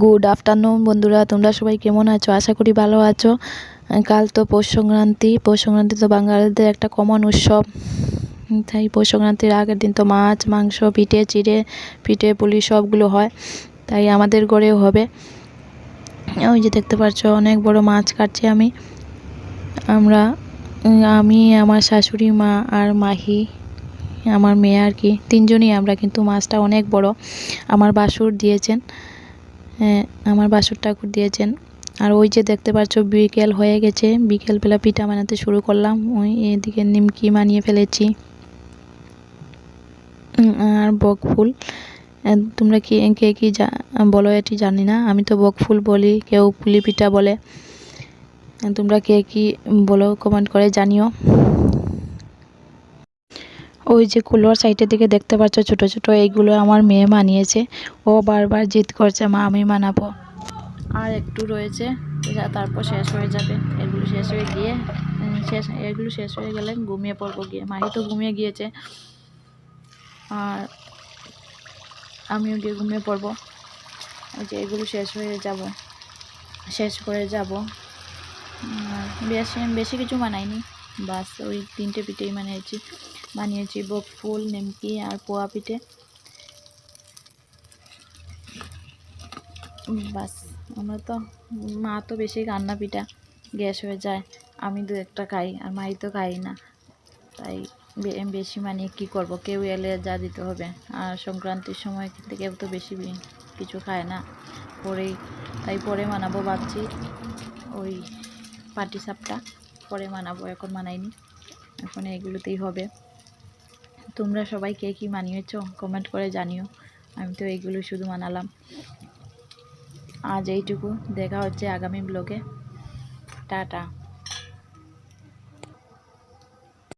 Good afternoon বন্ধুরা, তোমরা সবাই কেমন আছো? আশা করি ভালো আছো। কাল তো পৌষ সংক্রান্তি। পৌষ সংক্রান্তি তো বাঙালিদের একটা কমন উৎসব। তাই পৌষ সংক্রান্তির আগের দিন তো মাছ, মাংস, পিঠে পুলি সবগুলো হয়। তাই আমাদের ঘরেও হবে। ওই যে দেখতে পাচ্ছ অনেক বড় মাছ কাটছি আমি আমার শাশুড়ি মা আর মাহি, আমার মেয়ে আর কি, তিনজনই আমরা। কিন্তু মাছটা অনেক বড়। আমার বাসুর দিয়েছেন, আমার বাসুর ঠাকুর দিয়েছেন। আর ওই যে দেখতে পাচ্ছ বিকেল হয়ে গেছে, বিকেলবেলা পিঠা বানাতে শুরু করলাম। ওই এদিকে নিমকি বানিয়ে ফেলেছি আর বকফুল। তোমরা কে কি বলো এটি জানি না, আমি তো বকফুল বলি, কেউ পুলি পিঠা বলে। তোমরা কে কি বলো কমেন্ট করে জানিও। ওই যে কুলোর সাইডের দিকে দেখতে পাচ্ছ ছোট ছোট, এইগুলো আমার মেয়ে বানিয়েছে। ও বারবার জিদ করছে, মা আমি বানাবো। আর একটু রয়েছে, তারপর শেষ হয়ে যাবে। এগুলো শেষ হয়ে গেলে ঘুমিয়ে পড়বো গিয়ে। মাহি তো ঘুমিয়ে গিয়েছে আর আমিও গিয়ে ঘুমিয়ে পড়বো। ওই যে এগুলো শেষ করে যাব। বেশি কিছু বানাইনি, বাস ওই 3টে পিঠেই বানিয়েছি বকফুল, নিমকি আর পোয়া পিঠে। বাস আমরা তো, মা তো বেশি রান্না পিঠা গ্যাস হয়ে যায়, আমি 2-1টা খাই আর মাই তো খাই না। তাই বেশি কি করব, কেউ এলে যা দিতে হবে। আর সংক্রান্তির সময় থেকে কেউ তো বেশি কিছু খায় না, তাই পরে বানাবো ভাবছি। ওই পাটি সাপটা পরে বানাবো, এখন বানাইনি, এখন এগুলোতেই হবে। তোমরা সবাই কে কি বানিয়েছো কমেন্ট করে জানিও। আমি তো এইগুলো শুধু বানালাম। আজ এইটুকু, দেখা হচ্ছে আগামী ব্লগে। টাটা।